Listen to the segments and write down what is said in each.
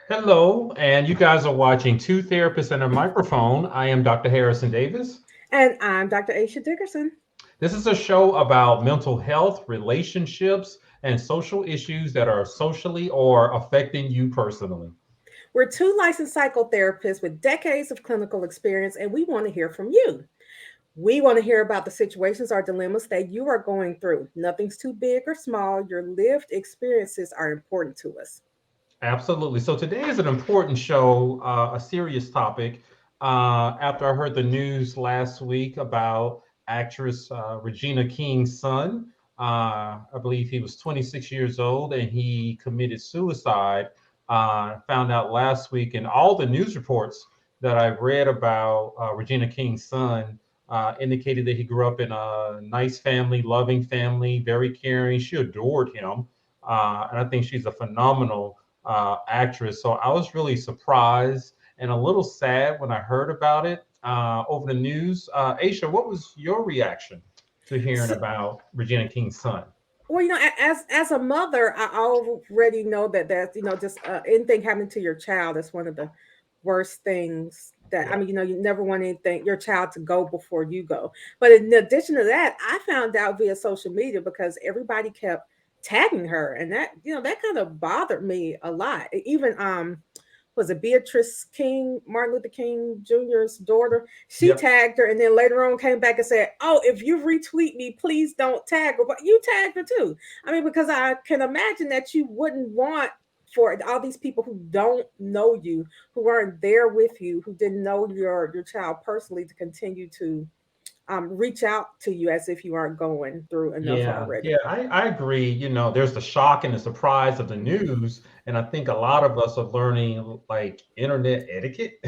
Hello, and you guys are watching Two Therapists and a Microphone. I am Dr. Harrison Davis. And I'm Dr. Aisha Dickerson. This is a show about mental health, relationships, and social issues that are socially or affecting you personally. We're two licensed psychotherapists with decades of clinical experience, and we want to hear from you. We want to hear about the situations or dilemmas that you are going through. Nothing's too big or small. Your lived experiences are important to us. Absolutely. So today is an important show, a serious topic. After I heard the news last week about actress Regina King's son, I believe he was 26 years old and he committed suicide. Found out last week, and all the news reports that I've read about Regina King's son indicated that he grew up in a nice family, loving family, very caring. She adored him. And I think she's a phenomenal actress. So I was really surprised and a little sad when I heard about it over the news. Aisha, what was your reaction to hearing So, about Regina King's son? well, as a mother, I already know that just anything happening to your child is one of the worst things. That I Yeah. mean, you never want anything your child to go before you go. But in addition to that, I found out via social media because everybody kept tagging her, and that kind of bothered me a lot. Even was it Beatrice King, Martin Luther King Jr.'s daughter? She Yep. tagged her and then later on came back and said, "Oh, if you retweet me, please don't tag her." But you tagged her too. I mean, because I can imagine that you wouldn't want for all these people who don't know you, who aren't there with you, who didn't know your child personally, to continue to reach out to you as if you aren't going through enough Yeah, already. yeah, I agree. There's the shock and the surprise of the news, and I think a lot of us are learning like internet etiquette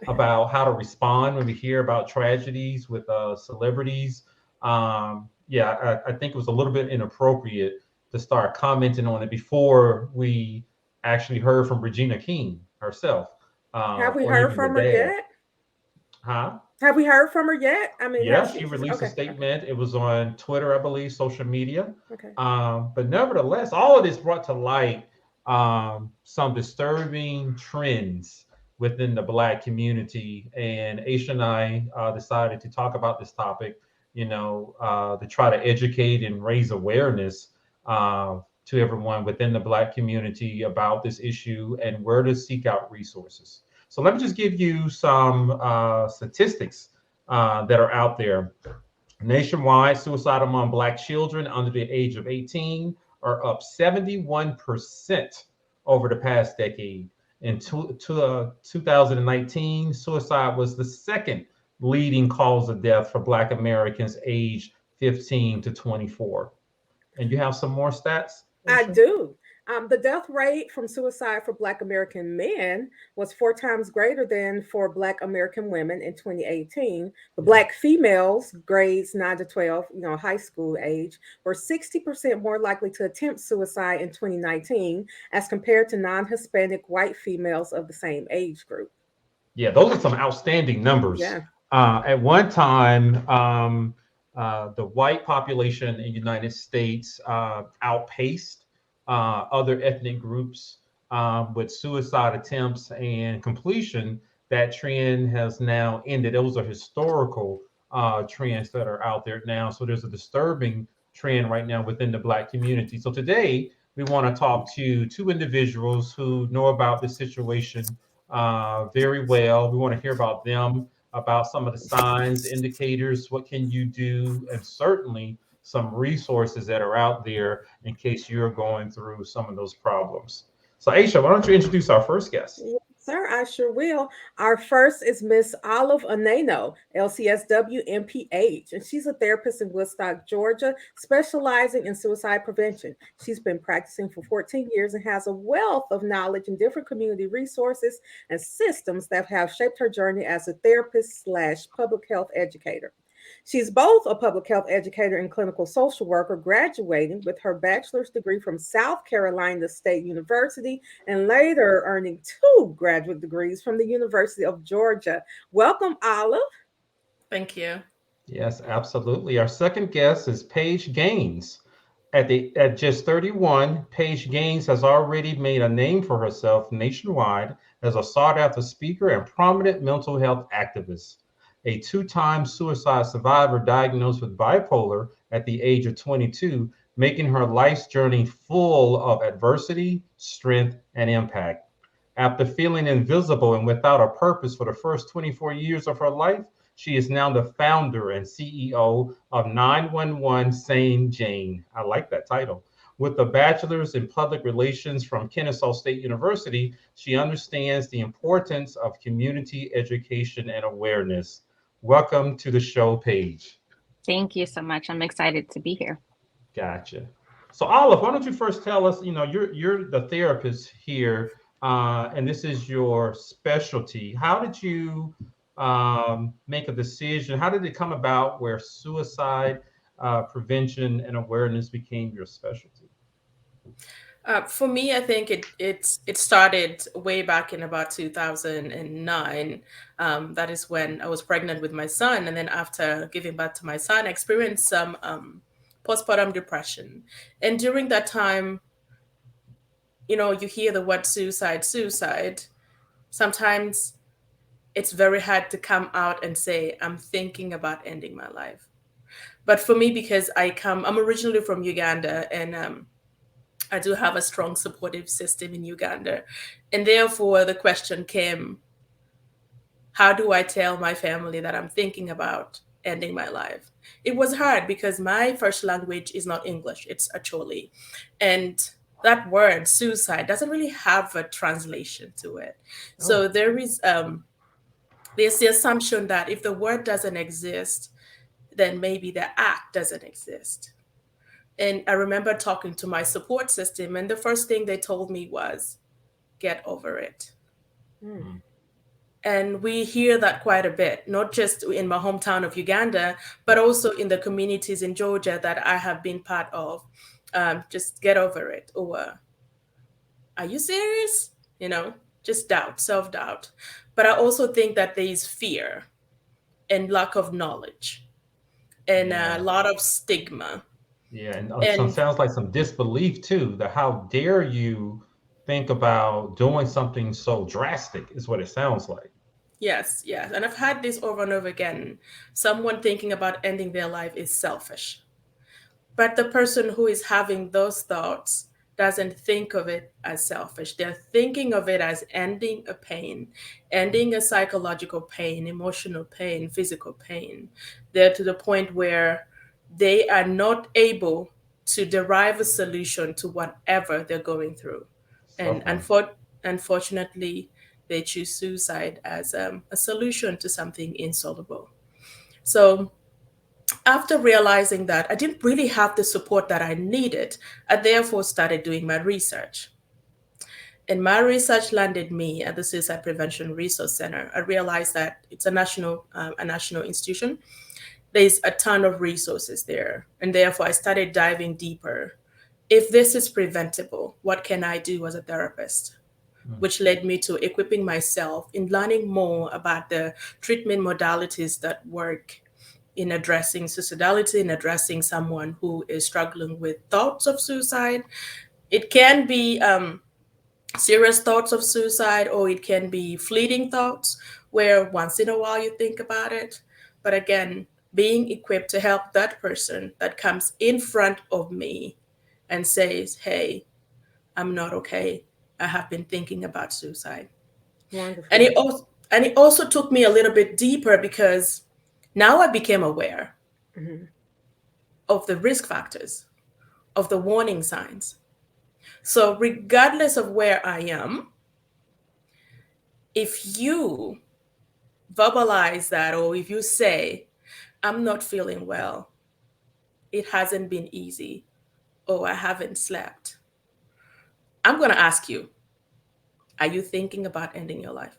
about how to respond when we hear about tragedies with celebrities. Yeah, I think it was a little bit inappropriate to start commenting on it before we actually heard from Regina King herself, Have we or heard even the from her dad. yet? Huh? Have we heard from her yet? I mean, Yeah, has she she? released a Okay, okay, statement. It was on Twitter, I believe, social media. okay. But nevertheless, all of this brought to light some disturbing trends within the Black community. And Aisha and I decided to talk about this topic, to try to educate and raise awareness to everyone within the Black community about this issue and where to seek out resources. So let me just give you some statistics that are out there. Nationwide, suicide among Black children under the age of 18 are up 71% over the past decade. In 2019, suicide was the second leading cause of death for Black Americans aged 15 to 24. And you have some more stats, I Aisha? do. The death rate from suicide for Black American men was four times greater than for Black American women in 2018. The Yeah. Black females, grades 9 to 12, high school age, were 60% more likely to attempt suicide in 2019 as compared to non Hispanic white females of the same age group. Yeah, those are some outstanding numbers. Yeah. At one time, the white population in the United States outpaced other ethnic groups with suicide attempts and completion. That trend has now ended. Those are historical trends that are out there now. So there's a disturbing trend right now within the Black community. So today, we want to talk to two individuals who know about this situation very well. We want to hear about them, about some of the signs, indicators, what can you do, and certainly some resources that are out there in case you're going through some of those problems. So, Aisha, why don't you introduce our first guest? Yes, sir, I sure will. Our first is Miss Olive Aneno, LCSW MPH, and she's a therapist in Woodstock, Georgia, specializing in suicide prevention. She's been practicing for 14 years and has a wealth of knowledge in different community resources and systems that have shaped her journey as a therapist slash public health educator. She's both a public health educator and clinical social worker, graduating with her bachelor's degree from South Carolina State University and later earning two graduate degrees from the University of Georgia. Welcome, Olive. Thank you. Yes, absolutely. Our second guest is Paige Gaines. At just 31, Paige Gaines has already made a name for herself nationwide as a sought-after speaker and prominent mental health activist. A two-time suicide survivor diagnosed with bipolar at the age of 22, making her life's journey full of adversity, strength, and impact. After feeling invisible and without a purpose for the first 24 years of her life, she is now the founder and CEO of 911 Sane Jane. I like that title. With a bachelor's in public relations from Kennesaw State University, she understands the importance of community education and awareness. Welcome to the show, Paige. Thank you so much. I'm excited to be here. Gotcha. So, Olive, why don't you first tell us? You're the therapist here, and this is your specialty. How did you make a decision? How did it come about where suicide prevention and awareness became your specialty? For me, I think it started way back in about 2009. That is when I was pregnant with my son, and then after giving birth to my son, I experienced some postpartum depression. And during that time, you hear the word suicide, suicide. Sometimes it's very hard to come out and say, I'm thinking about ending my life. But for me, because I'm originally from Uganda, and I do have a strong supportive system in Uganda. And therefore, the question came, how do I tell my family that I'm thinking about ending my life? It was hard because my first language is not English, it's Acholi. And that word, suicide, doesn't really have a translation to it. So Oh, there's the assumption that if the word doesn't exist, then maybe the act doesn't exist. And I remember talking to my support system, and the first thing they told me was, get over it. Mm. mm, And we hear that quite a bit, not just in my hometown of Uganda, but also in the communities in Georgia that I have been part of. Just get over it. Or, are you serious? You know, just doubt, self doubt. But I also think that there is fear and lack of knowledge and a yeah. lot of stigma. Yeah, and some And sounds like some disbelief too. That how dare you think about doing something so drastic is what it sounds like. yes, yes. And I've had this over and over again. Someone thinking about ending their life is selfish. But the person who is having those thoughts doesn't think of it as selfish. They're thinking of it as ending a pain, ending a psychological pain, emotional pain, physical pain. They're to the point where they are not able to derive a solution to whatever they're going through. And Suffering. unfortunately, they choose suicide as a solution to something insoluble. So after realizing that I didn't really have the support that I needed, I therefore started doing my research. And my research landed me at the Suicide Prevention Resource Center. I realized that it's a national institution. There's a ton of resources there, and therefore I started diving deeper. If this is preventable, what can I do as a therapist? Mm, Which led me to equipping myself in learning more about the treatment modalities that work in addressing suicidality and addressing someone who is struggling with thoughts of suicide. It can be serious thoughts of suicide, or it can be fleeting thoughts where once in a while you think about it. But again, being equipped to help that person that comes in front of me and says, hey, I'm not okay. I have been thinking about suicide. And Wonderful. it also took me a little bit deeper because now I became aware Mhm. of the risk factors, of the warning signs. So, regardless of where I am, if you verbalize that or if you say, I'm not feeling well, it hasn't been easy, or I haven't slept, I'm going to ask you, are you thinking about ending your life?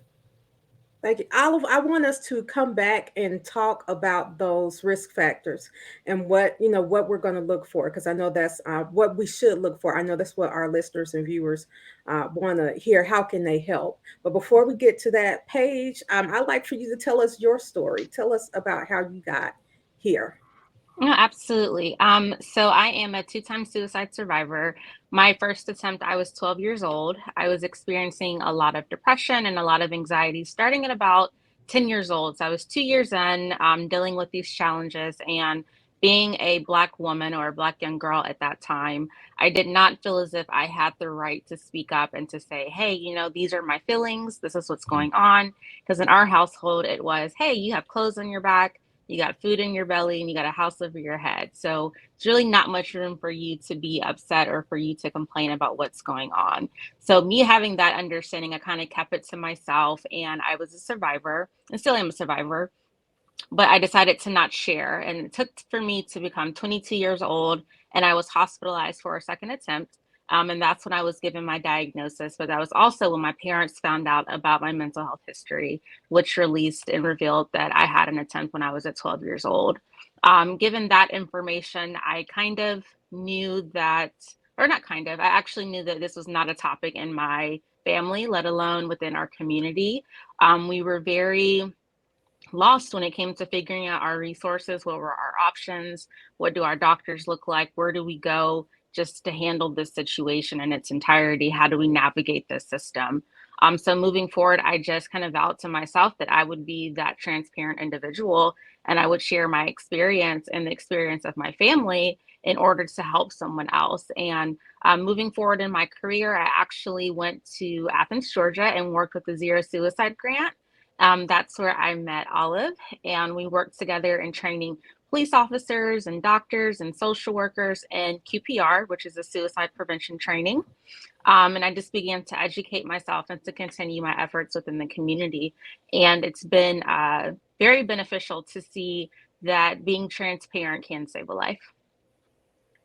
Thank you. Olive, I want us to come back and talk about those risk factors and what we're going to look for, because I know that's what we should look for. I know that's what our listeners and viewers want to hear. How can they help? But before we get to that page, I'd like for you to tell us your story. Tell us about how you got here. No, absolutely. So I am a two-time suicide survivor. My first attempt, I was 12 years old. I was experiencing a lot of depression and a lot of anxiety starting at about 10 years old. So I was 2 years in, dealing with these challenges, and being a Black woman or a Black young girl at that time, I did not feel as if I had the right to speak up and to say, hey, these are my feelings. This is what's going on. Because in our household, it was, hey, you have clothes on your back, you got food in your belly, and you got a house over your head. So it's really not much room for you to be upset or for you to complain about what's going on. So me having that understanding, I kind of kept it to myself, and I was a survivor and still am a survivor, but I decided to not share. And it took for me to become 22 years old, and I was hospitalized for a second attempt. And that's when I was given my diagnosis. But that was also when my parents found out about my mental health history, which released and revealed that I had an attempt when I was at 12 years old. Given that information, I kind of knew that, or not kind of, I actually knew that this was not a topic in my family, let alone within our community. We were very lost when it came to figuring out our resources. What were our options? What do our doctors look like? Where do we go just to handle this situation in its entirety? How do we navigate this system? So moving forward, I just kind of vowed to myself that I would be that transparent individual, and I would share my experience and the experience of my family in order to help someone else. And moving forward in my career, I actually went to Athens, Georgia, and worked with the Zero Suicide Grant. That's where I met Olive, and we worked together in training police officers and doctors and social workers and QPR, which is a suicide prevention training. And I just began to educate myself and to continue my efforts within the community. And it's been very beneficial to see that being transparent can save a life.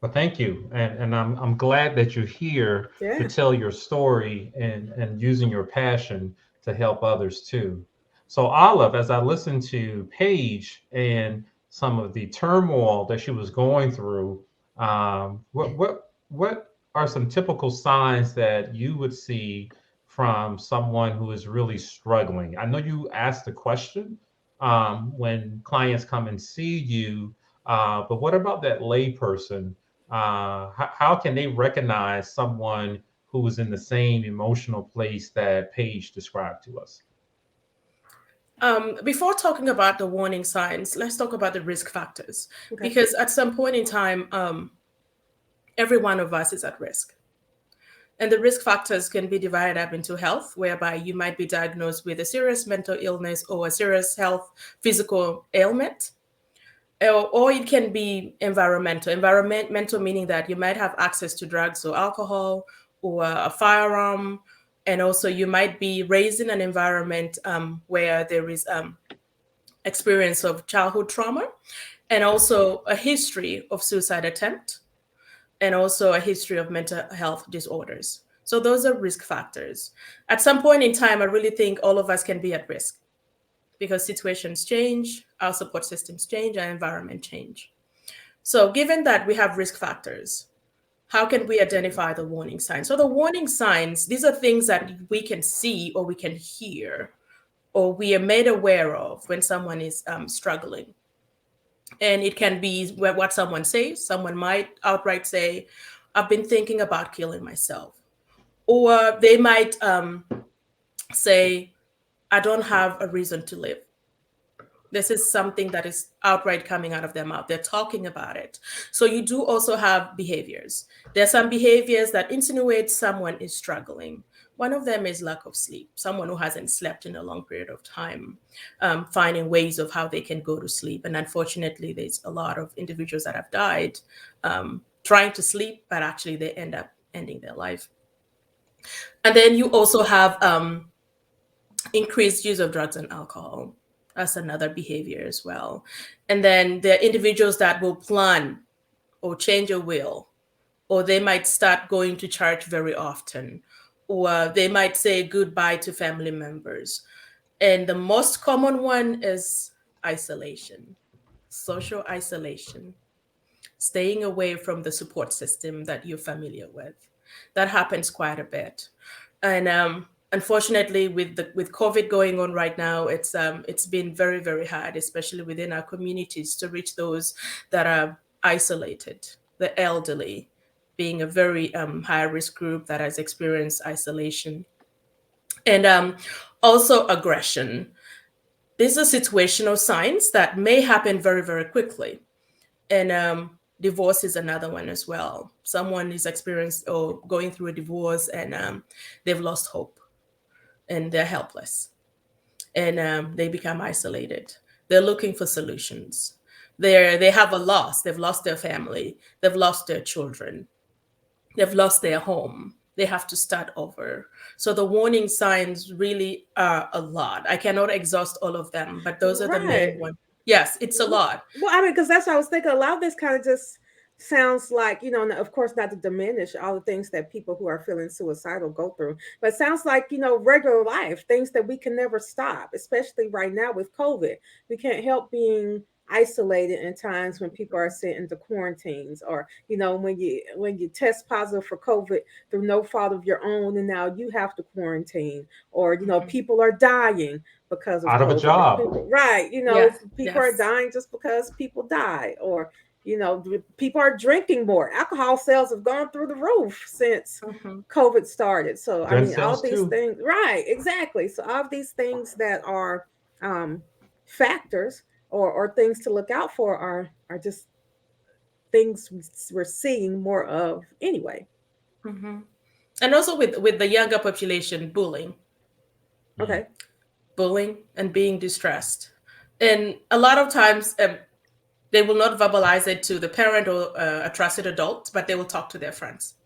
Well, thank you, and I'm glad that you're here to Yeah. tell your story and using your passion to help others too. So, Olive, as I listened to Paige and some of the turmoil that she was going through, what are some typical signs that you would see from someone who is really struggling? I know you asked the question when clients come and see you, but what about that layperson? How can they recognize someone who is in the same emotional place that Paige described to us? Before talking about the warning signs, let's talk about the risk factors. Okay. Because at some point in time, every one of us is at risk. And the risk factors can be divided up into health, whereby you might be diagnosed with a serious mental illness or a serious health physical ailment. Or it can be environmental. Environmental meaning that you might have access to drugs or alcohol or a firearm. And also you might be raised in an environment where there is experience of childhood trauma, and also a history of suicide attempt, and also a history of mental health disorders. So those are risk factors. At some point in time, I really think all of us can be at risk because situations change, our support systems change, our environment change. So given that we have risk factors, how can we identify the warning signs? So the warning signs, these are things that we can see or we can hear or we are made aware of when someone is struggling. And it can be what someone says. Someone might outright say, I've been thinking about killing myself. Or they might say, I don't have a reason to live. This is something that is outright coming out of their mouth. They're talking about it. So you do also have behaviors. There's some behaviors that insinuate someone is struggling. One of them is lack of sleep. Someone who hasn't slept in a long period of time, finding ways of how they can go to sleep. And unfortunately, there's a lot of individuals that have died trying to sleep, but actually they end up ending their life. And then you also have increased use of drugs and alcohol. That's another behavior as well. And then there are individuals that will plan or change a will, or they might start going to church very often, or they might say goodbye to family members. And the most common one is isolation, social isolation, staying away from the support system that you're familiar with. That happens quite a bit. And unfortunately, with COVID going on right now, it's been very, very hard, especially within our communities, to reach those that are isolated, the elderly being a very high risk group that has experienced isolation, and also aggression. These are situational signs that may happen very, very quickly, and divorce is another one as well. Someone is experienced or going through a divorce, and they've lost hope and they're helpless, and they become isolated. They're looking for solutions. They have a loss. They've lost their family. They've lost their children. They've lost their home. They have to start over. So the warning signs really are a lot. I cannot exhaust all of them, but those are the main Right. ones. Yes, it's a lot. Well, I mean, because that's what I was thinking. A lot of this kind of just sounds like, and of course, not to diminish all the things that people who are feeling suicidal go through, but it sounds like, regular life, things that we can never stop, especially right now with COVID. We can't help being isolated in times when people are sent into quarantines, or when you test positive for COVID through no fault of your own, and now you have to quarantine, or Mhm. people are dying because of Out of a COVID. job. People, right? Yeah. People are Yes. dying just because people die, or people are drinking more. Alcohol sales have gone through the roof since Mhm. COVID started. So I Gun mean, all sales these too. things, right? Exactly. So all of these things that are um, factors, or things to look out for, are just things we're seeing more of anyway. Mhm. And also with the younger population, Mm. Okay. and being distressed, and a lot of times they will not verbalize it to the parent or a trusted adult, but they will talk to their friends.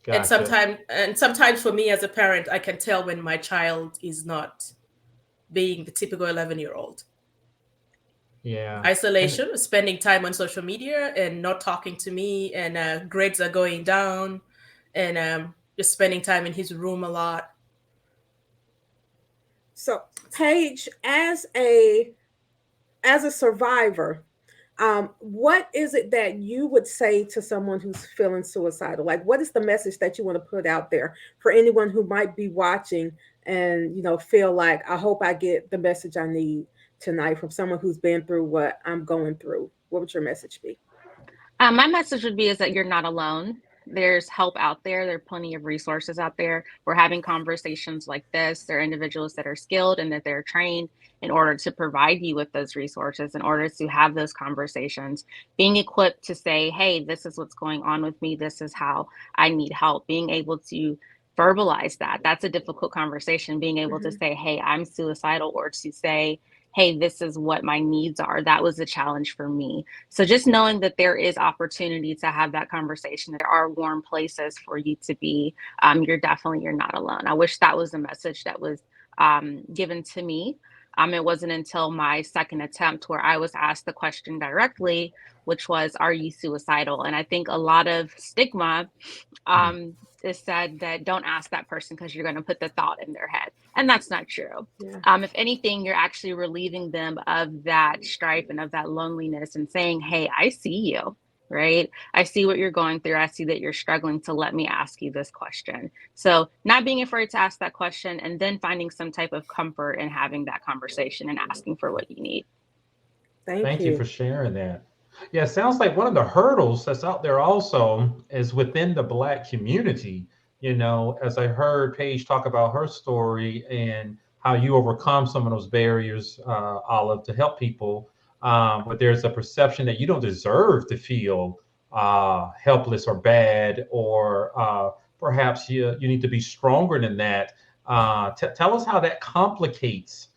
And Gotcha. sometimes for me as a parent, I can tell when my child is not being the typical 11-year-old. Yeah. And Isolation, spending time on social media and not talking to me, and grades are going down, and just spending time in his room a lot. So Paige, as a survivor, what is it that you would say to someone who's feeling suicidal? Like, what is the message that you want to put out there for anyone who might be watching and feel like, I hope I get the message I need tonight from someone who's been through what I'm going through? What would your message be? My message would be is that you're not alone. There's help out there. There are plenty of resources out there. We're having conversations like this. There are individuals that are skilled and that they're trained in order to provide you with those resources, in order to have those conversations, being equipped to say, hey, this is what's going on with me. This is how I need help. Being able to verbalize that. That's a difficult conversation. Being able to Mm-hmm. say, hey, I'm suicidal, or to say, hey, this is what my needs are. That was a challenge for me. So just knowing that there is opportunity to have that conversation, there are warm places for you to be. You're not alone. I wish that was a message that was given to me. It wasn't until my second attempt where I was asked the question directly, which was, "Are you suicidal?" And I think a lot of stigma mm, is said that don't ask that person because you're going to put the thought in their head, and that's not true. Yeah. If anything, you're actually relieving them of that strife and of that loneliness, and saying, hey, I see you, right? I see what you're going through. I see that you're struggling, to let me ask you this question. So not being afraid to ask that question, and then finding some type of comfort in having that conversation and asking for what you need. Thank thank you you. for sharing that. Yeah, it sounds like one of the hurdles that's out there also is within the Black community. As I heard Paige talk about her story and how you overcome some of those barriers, Olive, to help people. But there's a perception that you don't deserve to feel helpless or bad, or perhaps you need to be stronger than that. Tell us how that complicates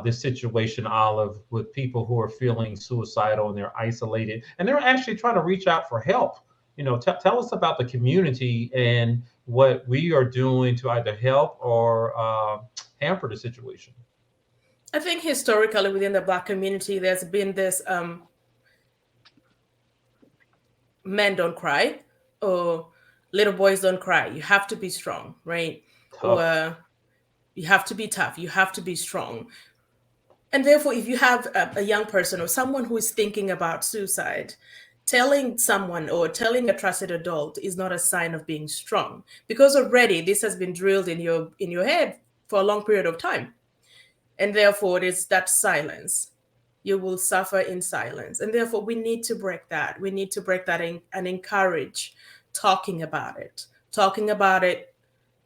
this situation, Olive, with people who are feeling suicidal and they're isolated and they're actually trying to reach out for help. Tell us about the community and what we are doing to either help or hamper the situation. I think historically within the Black community, there's been this men don't cry, or little boys don't cry. You have to be strong, right? Tough. Or you have to be tough. You have to be strong. And therefore, if you have a young person or someone who is thinking about suicide, telling someone or telling a trusted adult is not a sign of being strong, because already this has been drilled in your head for a long period of time. And therefore, it is that silence. You will suffer in silence. And therefore, we need to break that. We need to break that and encourage talking about it,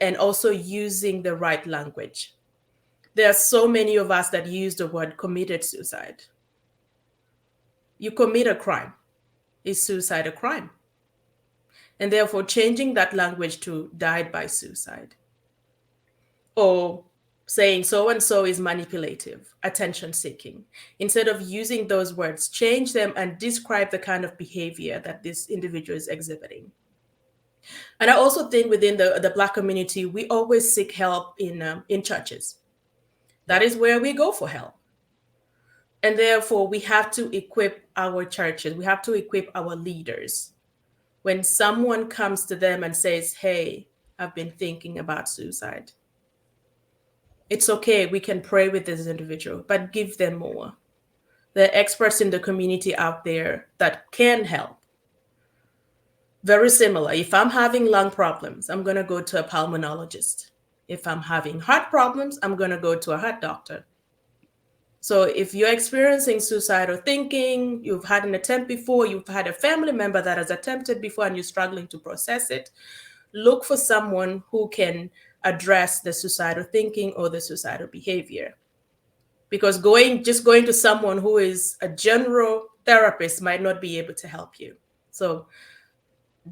and also using the right language. There are so many of us that use the word committed suicide. You commit a crime. Is suicide a crime? And therefore, changing that language to died by suicide, or saying so and so is manipulative, attention seeking. Instead of using those words, change them and describe the kind of behavior that this individual is exhibiting. And I also think within the Black community, we always seek help in churches. That is where we go for help. And therefore, we have to equip our churches, we have to equip our leaders. When someone comes to them and says, hey, I've been thinking about suicide, it's okay, we can pray with this individual, but give them more. There are experts in the community out there that can help. Very similar. If I'm having lung problems, I'm going to go to a pulmonologist. If I'm having heart problems, I'm going to go to a heart doctor. So if you're experiencing suicidal thinking, you've had an attempt before, you've had a family member that has attempted before, and you're struggling to process it, look for someone who can address the suicidal thinking or the suicidal behavior. Because just going to someone who is a general therapist might not be able to help you. So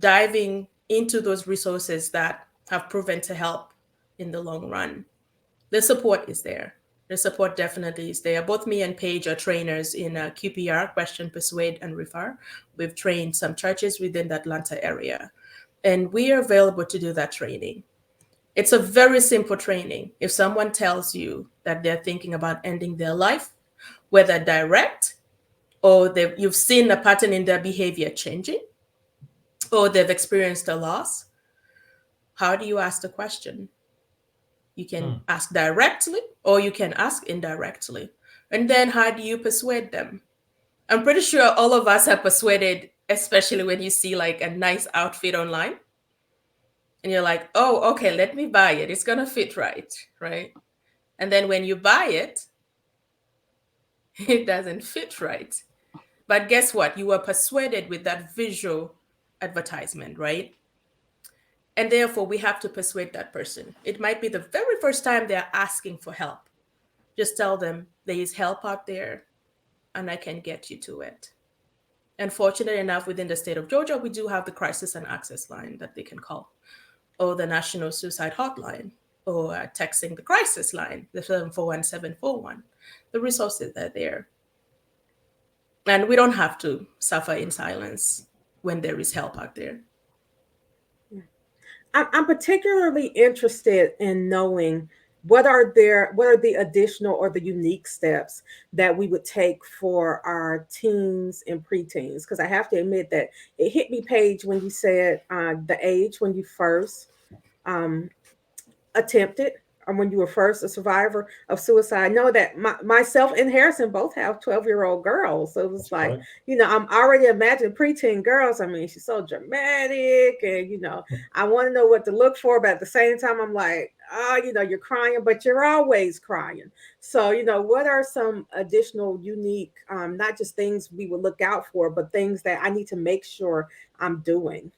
diving into those resources that have proven to help in the long run, the support is there. The support definitely is there. Both me and Paige are trainers in QPR, Question, Persuade, and Refer. We've trained some churches within the Atlanta area, and we are available to do that training. It's a very simple training. If someone tells you that they're thinking about ending their life, whether direct or you've seen a pattern in their behavior changing, or they've experienced a loss, how do you ask the question? You can ask directly or you can ask indirectly. And then how do you persuade them? I'm pretty sure all of us are persuaded, especially when you see like a nice outfit online. And you're like, oh, okay, let me buy it. It's going to fit right? And then when you buy it, it doesn't fit right. But guess what? You were persuaded with that visual advertisement, right? And therefore, we have to persuade that person. It might be the very first time they're asking for help. Just tell them there is help out there and I can get you to it. And fortunate enough, within the state of Georgia, we do have the crisis and access line that they can call, or the National Suicide Hotline, or texting the crisis line, the 741-741. The resources are there. And we don't have to suffer in silence when there is help out there. I'm particularly interested in knowing what are the additional or the unique steps that we would take for our teens and preteens? Because I have to admit that it hit me, Paige, when you said the age when you first attempted, or when you were first a survivor of suicide. I know that myself and Harrison both have 12-year-old girls. So it was like, I'm already imagining preteen girls. I mean, she's so dramatic and, I want to know what to look for. But at the same time, I'm like, you're crying, but you're always crying. So, what are some additional unique, not just things we would look out for, but things that I need to make sure I'm doing?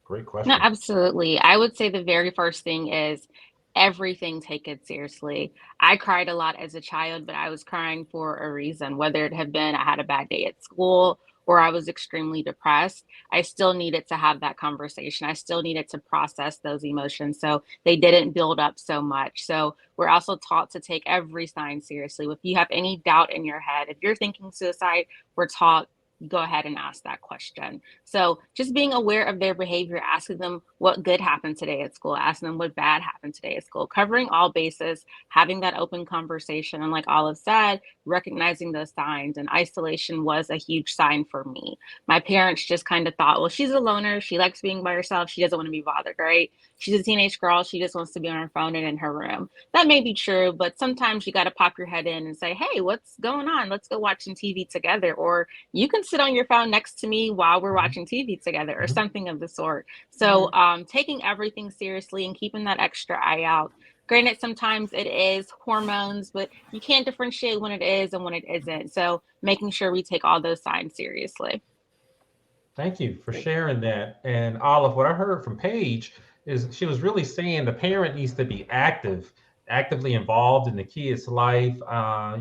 Great question. No, absolutely. I would say the very first thing is everything take it seriously. I cried a lot as a child, but I was crying for a reason, whether it had been I had a bad day at school or I was extremely depressed. I still needed to have that conversation. I still needed to process those emotions so they didn't build up so much. So we're also taught to take every sign seriously. If you have any doubt in your head, if you're thinking suicide, we're taught, go ahead and ask that question. So just being aware of their behavior, asking them what good happened today at school, asking them what bad happened today at school, covering all bases, having that open conversation. And like Olive said, recognizing those signs, and isolation was a huge sign for me. My parents just kind of thought, well, she's a loner. She likes being by herself. She doesn't want to be bothered, right? She's a teenage girl. She just wants to be on her phone and in her room. That may be true, but sometimes you got to pop your head in and say, hey, what's going on? Let's go watch some TV together. Or you can sit on your phone next to me while we're Mhm. watching TV together or Mhm. something of the sort. So taking everything seriously and keeping that extra eye out. Granted, sometimes it is hormones, but you can't differentiate when it is and when it isn't. So making sure we take all those signs seriously. Thank you for sharing that. And Olive, what I heard from Paige is she was really saying the parent needs to be active, actively involved in the kid's life.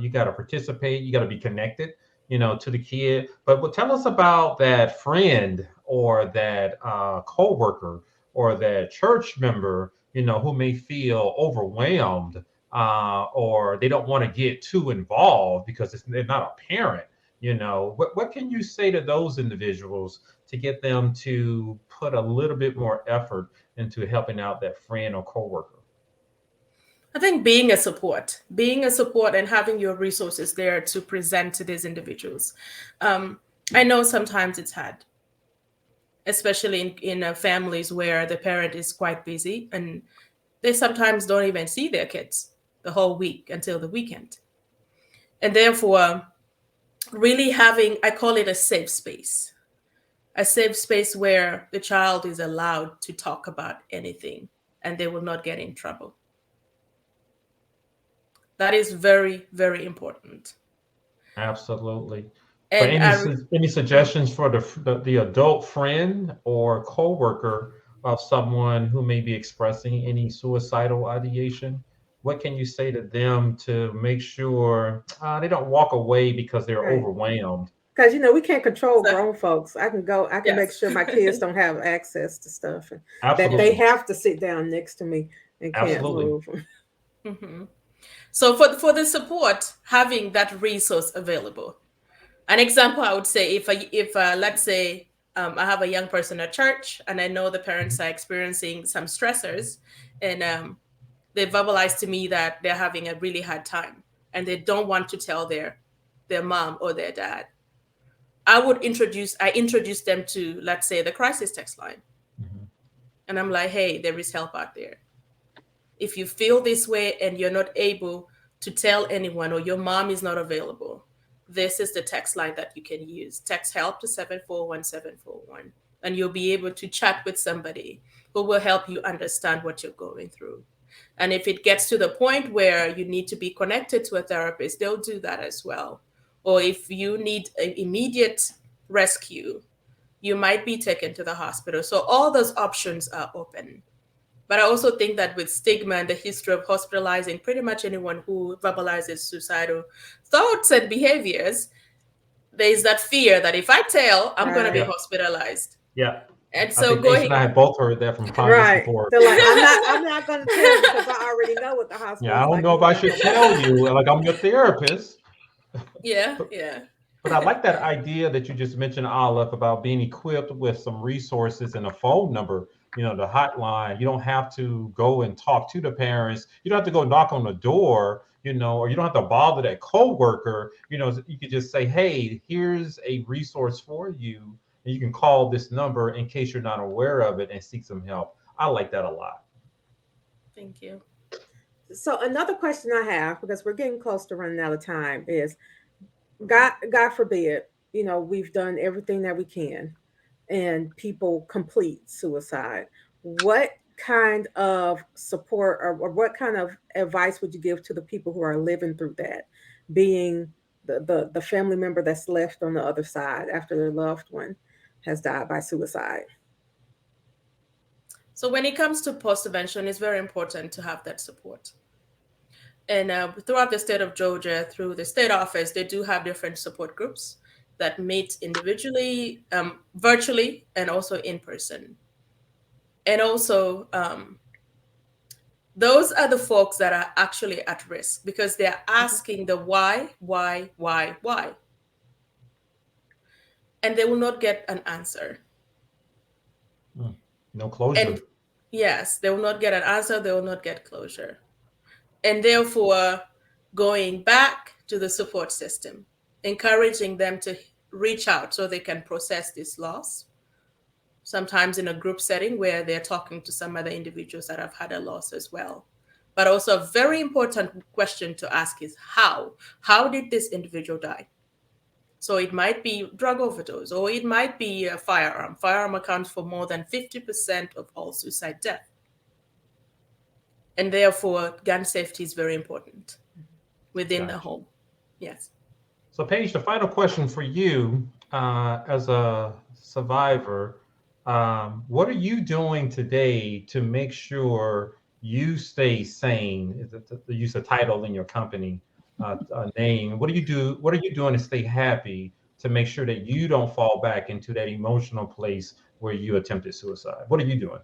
You got to participate. You got to be connected, to the kid. But tell us about that friend or that coworker or that church member, who may feel overwhelmed or they don't want to get too involved because they're not a parent. What can you say to those individuals to get them to put a little bit more effort into helping out that friend or coworker? I think being a support and having your resources there to present to these individuals. I know sometimes it's hard, especially in families where the parent is quite busy and they sometimes don't even see their kids the whole week until the weekend. And therefore, really having, I call it a safe space where the child is allowed to talk about anything and they will not get in trouble. That is very, very important. Absolutely. But And any suggestions for the adult friend or coworker of someone who may be expressing any suicidal ideation? What can you say to them to make sure they don't walk away because they're Right. overwhelmed? Because we can't control so, grown folks. I can make yes. sure my kids don't have access to stuff and that they Absolutely. have to sit down next to me and can't Absolutely. move. Mhm. So for the support, having that resource available. An example, I would say, if let's say I have a young person at church, and I know the parents are experiencing some stressors, and they verbalize to me that they're having a really hard time, and they don't want to tell their mom or their dad. I introduce them to, let's say, the crisis text line, Mhm. and I'm like, hey, there is help out there. If you feel this way and you're not able to tell anyone or your mom is not available, this is the text line that you can use. Text help to 741-741, and you'll be able to chat with somebody who will help you understand what you're going through. And if it gets to the point where you need to be connected to a therapist, they'll do that as well. Or if you need an immediate rescue, you might be taken to the hospital. So all those options are open. But I also think that with stigma and the history of hospitalizing pretty much anyone who verbalizes suicidal thoughts and behaviors, there is that fear that if I tell, I'm going to be Right. Yeah. hospitalized. Yeah. And I so think Ace and going, I have both heard that from clients Right. before. They're like, I'm not gonna tell because I already know what the Yeah, I hospital's don't like. know You're if I not should gonna tell tell me. you, like I'm your therapist. yeah, But yeah. But I like that idea that you just mentioned, Olive, about being equipped with some resources and a phone number, the hotline. You don't have to go and talk to the parents. You don't have to go knock on the door, or you don't have to bother that coworker. You could just say, hey, here's a resource for you. And you can call this number in case you're not aware of it and seek some help. I like that a lot. Thank you. So another question I have, because we're getting close to running out of time, is God forbid, we've done everything that we can and people complete suicide. What kind of support or what kind of advice would you give to the people who are living through that, being the family member that's left on the other side after their loved one has died by suicide? So when it comes to post-intervention, it's very important to have that support. And throughout the state of Georgia, through the state office, they do have different support groups that meet individually, virtually, and also in person. And also, those are the folks that are actually at risk because they're Mhm. asking the why, and they will not get an answer. Mm. No And closure. yes, they will not get an answer, they will not get closure. And therefore, going back to the support system, encouraging them to reach out so they can process this loss, sometimes in a group setting where they're talking to some other individuals that have had a loss as well. But also, a very important question to ask is how? How did this individual die? So it might be drug overdose, or it might be a firearm. Firearm accounts for more than 50% of all suicide deaths. And therefore, gun safety is very important within the home. Yes. So Paige, the final question for you as a survivor, what are you doing today to make sure you stay sane? The use of title in your company name. What are you doing to stay happy to make sure that you don't fall back into that emotional place where you attempted suicide? What are you doing?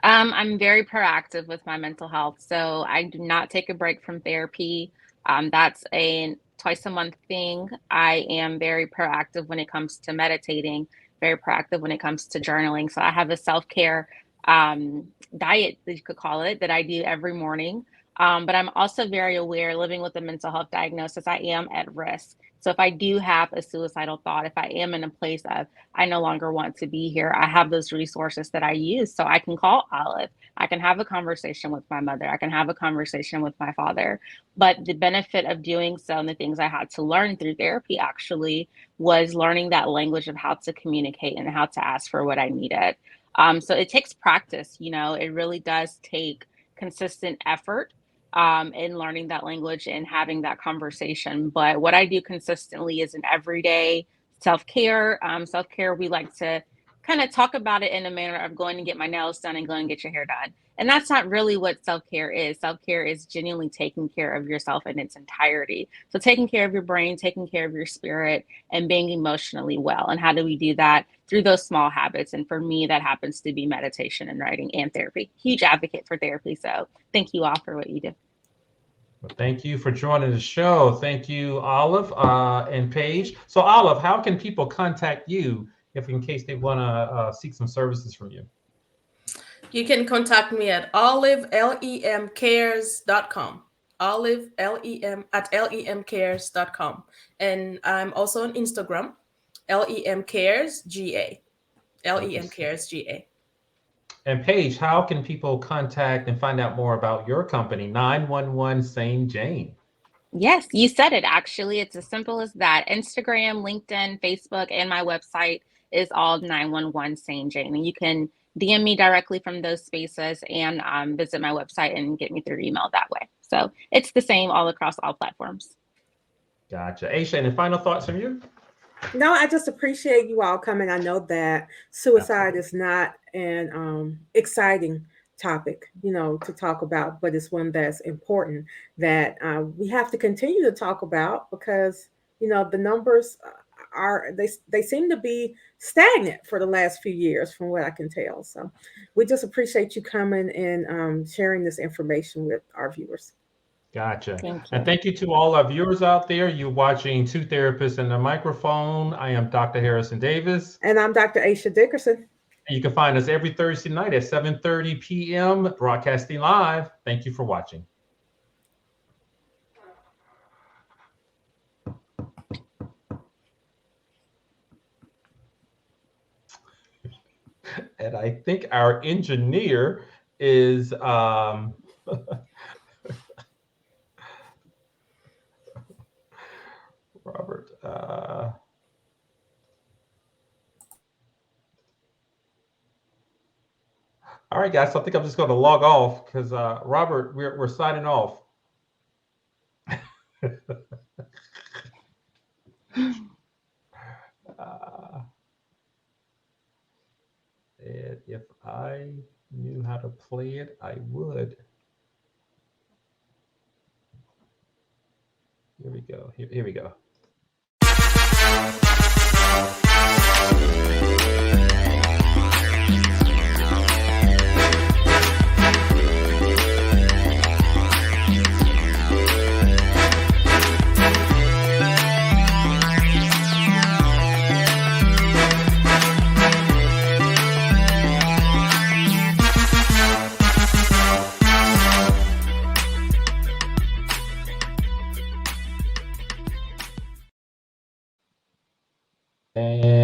I'm very proactive with my mental health. So I do not take a break from therapy. That's a twice a month thing. I am very proactive when it comes to meditating, very proactive when it comes to journaling. So I have a self-care diet, that you could call it, that I do every morning. But I'm also very aware, living with a mental health diagnosis, I am at risk. So if I do have a suicidal thought, if I am in a place of I no longer want to be here, I have those resources that I use. So I can call Olive. I can have a conversation with my mother. I can have a conversation with my father. But the benefit of doing so, and the things I had to learn through therapy actually, was learning that language of how to communicate and how to ask for what I needed. So it takes practice, it really does take consistent effort in learning that language and having that conversation. But what I do consistently is an everyday self-care. Self-care, we like to kind of talk about it in a manner of going and get my nails done and going and get your hair done. And that's not really what self-care is. Self-care is genuinely taking care of yourself in its entirety. So taking care of your brain, taking care of your spirit, and being emotionally well. And how do we do that? Through those small habits. And for me, that happens to be meditation and writing and therapy. Huge advocate for therapy. So thank you all for what you do. Well, thank you for joining the show. Thank you, Olive and Paige. So Olive, how can people contact you if in case they want to seek some services from you? You can contact me at olivelemcares.com. Olive, L-E-M, at lemcares.com. And I'm also on Instagram, lemcaresga. lemcaresga. And Paige, how can people contact and find out more about your company, 911 Sane Jane? Yes, you said it. Actually, it's as simple as that. Instagram, LinkedIn, Facebook, and my website is all 911 Sane Jane. And you can DM me directly from those spaces and visit my website and get me through email that way. So it's the same all across all platforms. Gotcha. Aisha, any final thoughts from you? No, I just appreciate you all coming. I know that suicide is not an exciting topic, to talk about, but it's one that's important that we have to continue to talk about because, the numbers they seem to be stagnant for the last few years from what I can tell. So we just appreciate you coming and sharing this information with our viewers. Gotcha. And thank you to all our viewers out there. You're watching Two Therapists and a Microphone. I am Dr. Harrison Davis. And I'm Dr. Aisha Dickerson. And you can find us every Thursday night at 7:30 p.m. broadcasting live. Thank you for watching. And I think our engineer is Robert. All right, guys. So I think I'm just going to log off because Robert, we're signing off. If I knew how to play it, I would. Here we go. Here we go. And